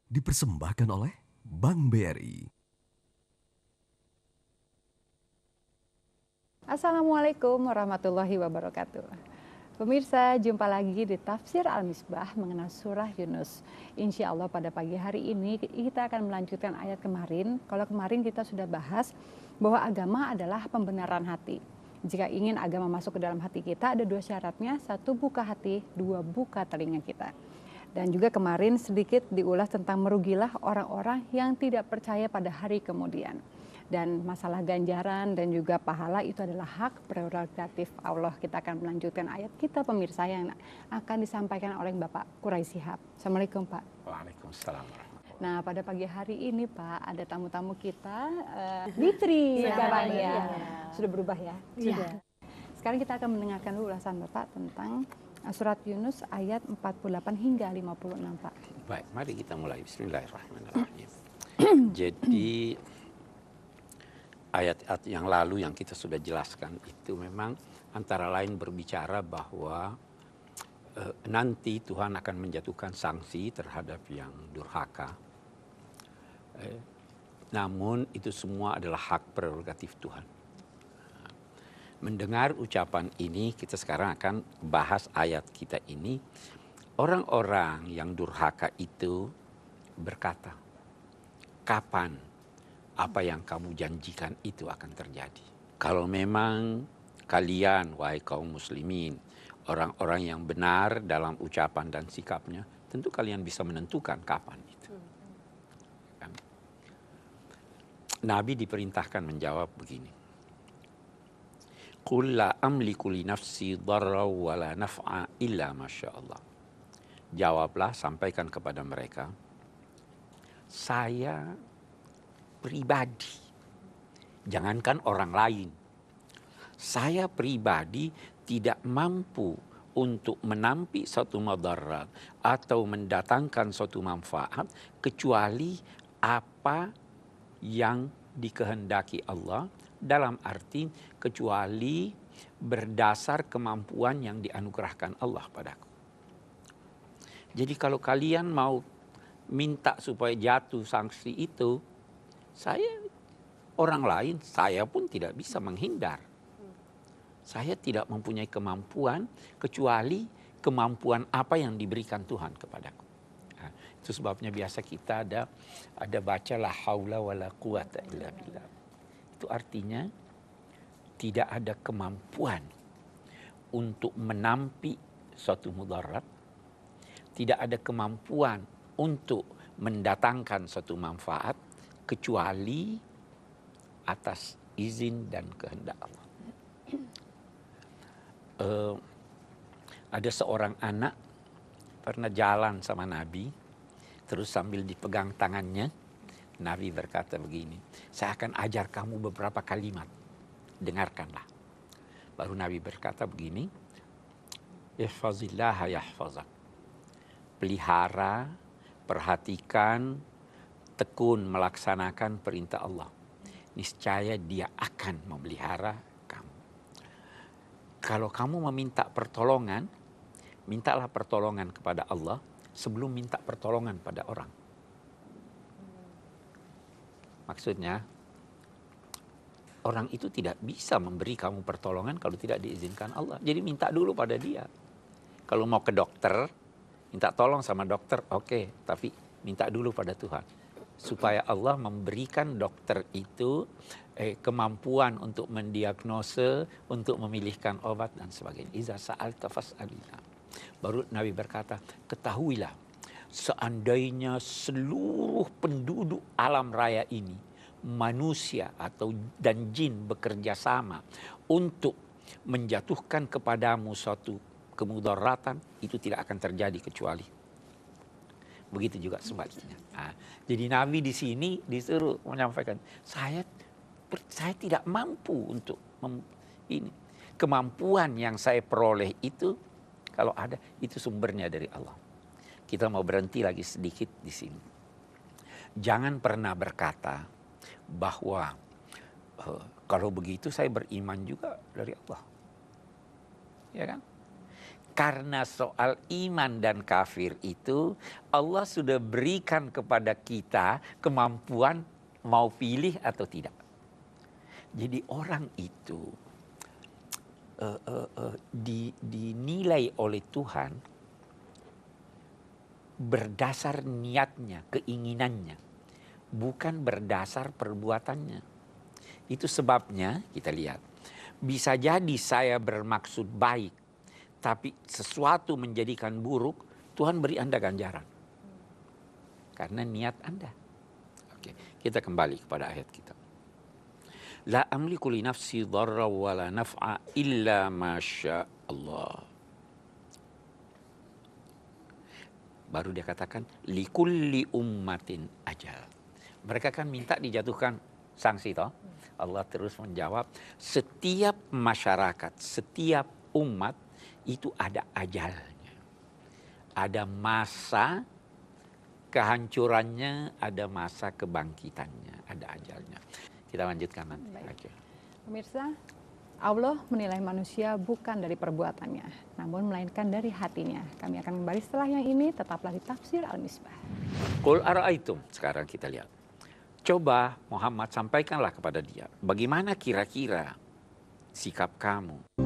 Dipersembahkan oleh Bank BRI. Assalamualaikum warahmatullahi wabarakatuh. Pemirsa, jumpa lagi di Tafsir Al-Misbah mengenai surah Yunus. Insya Allah pada pagi hari ini kita akan melanjutkan ayat kemarin. Kalau kemarin kita sudah bahas bahwa agama adalah pembenaran hati. Jika ingin agama masuk ke dalam hati kita, ada dua syaratnya. Satu, buka hati. Dua, buka telinga kita. Dan juga kemarin sedikit diulas tentang merugilah orang-orang yang tidak percaya pada hari kemudian. Dan masalah ganjaran dan juga pahala itu adalah hak prerogatif Allah. Kita akan melanjutkan ayat kita pemirsa yang akan disampaikan oleh Bapak Quraisy Shihab. Assalamualaikum Pak. Waalaikumsalam. Nah pada pagi hari ini Pak ada tamu-tamu kita, Bitri sekarang ya. Sudah berubah ya? Sudah. Sekarang kita akan mendengarkan dulu ulasan Bapak tentang surat Yunus ayat 48 hingga 56 Pak. Baik, mari kita mulai. Bismillahirrahmanirrahim. Jadi ayat-ayat yang lalu yang kita sudah jelaskan itu memang antara lain berbicara bahwa nanti Tuhan akan menjatuhkan sanksi terhadap yang durhaka. Namun itu semua adalah hak prerogatif Tuhan. Mendengar ucapan ini, kita sekarang akan bahas ayat kita ini. Orang-orang yang durhaka itu berkata, kapan apa yang kamu janjikan itu akan terjadi? Kalau memang kalian, wahai kaum muslimin, orang-orang yang benar dalam ucapan dan sikapnya, tentu kalian bisa menentukan kapan itu. Nabi diperintahkan menjawab begini. Qul la amliku li nafsi dharra wa la naf'a illa masyaallah. Jawablah, sampaikan kepada mereka, saya pribadi, jangankan orang lain, saya pribadi tidak mampu untuk menampi suatu madarat atau mendatangkan suatu manfaat kecuali apa yang dikehendaki Allah, dalam arti kecuali berdasar kemampuan yang dianugerahkan Allah padaku. Jadi kalau kalian mau minta supaya jatuh sanksi itu, saya orang lain, saya pun tidak bisa menghindar. Saya tidak mempunyai kemampuan kecuali kemampuan apa yang diberikan Tuhan kepadaku. Nah, itu sebabnya biasa kita ada baca la haula wala quwata illa billah. Itu artinya tidak ada kemampuan untuk menampi suatu mudarat, tidak ada kemampuan untuk mendatangkan suatu manfaat kecuali atas izin dan kehendak Allah. Ada seorang anak pernah jalan sama Nabi, terus sambil dipegang tangannya, Nabi berkata begini, saya akan ajar kamu beberapa kalimat, dengarkanlah. Baru Nabi berkata begini, ihfazillaha yahfazak. Pelihara, perhatikan, tekun melaksanakan perintah Allah. Niscaya dia akan memelihara kamu. Kalau kamu meminta pertolongan, mintalah pertolongan kepada Allah sebelum minta pertolongan pada orang. Maksudnya, orang itu tidak bisa memberi kamu pertolongan kalau tidak diizinkan Allah. Jadi minta dulu pada dia. Kalau mau ke dokter, minta tolong sama dokter, oke, tapi minta dulu pada Tuhan. Supaya Allah memberikan dokter itu kemampuan untuk mendiagnose, untuk memilihkan obat dan sebagainya. Iza sa'alta fas'alillah. Baru Nabi berkata, ketahuilah, seandainya seluruh penduduk alam raya ini, manusia dan jin bekerja sama untuk menjatuhkan kepadamu suatu kemudaratan, itu tidak akan terjadi kecuali. Begitu juga sebaliknya. Nah, jadi Nabi di sini disuruh menyampaikan, saya tidak mampu untuk ini. Kemampuan yang saya peroleh itu, kalau ada, itu sumbernya dari Allah. Kita mau berhenti lagi sedikit di sini. Jangan pernah berkata bahwa kalau begitu saya beriman juga dari Allah. Ya kan? Karena soal iman dan kafir itu Allah sudah berikan kepada kita kemampuan mau pilih atau tidak. Jadi orang itu dinilai oleh Tuhan berdasar niatnya, keinginannya, bukan berdasar perbuatannya. Itu sebabnya kita lihat, bisa jadi saya bermaksud baik, tapi sesuatu menjadikan buruk, Tuhan beri Anda ganjaran. Karena niat Anda. Oke, kita kembali kepada ayat kita. La amliku li nafsi dharra wa la naf'a illa ma syaa Allah. Baru dia katakan likulli ummatin ajal. Mereka kan minta dijatuhkan sanksi toh. Allah terus menjawab, setiap masyarakat, setiap umat itu ada ajalnya. Ada masa kehancurannya, ada masa kebangkitannya, ada ajalnya. Kita lanjutkan nanti. Baik. Pemirsa, Allah menilai manusia bukan dari perbuatannya, namun melainkan dari hatinya. Kami akan kembali setelah yang ini, tetaplah di Tafsir Al-Misbah. Qul ara'aitum, sekarang kita lihat. Coba Muhammad sampaikanlah kepada dia, bagaimana kira-kira sikap kamu?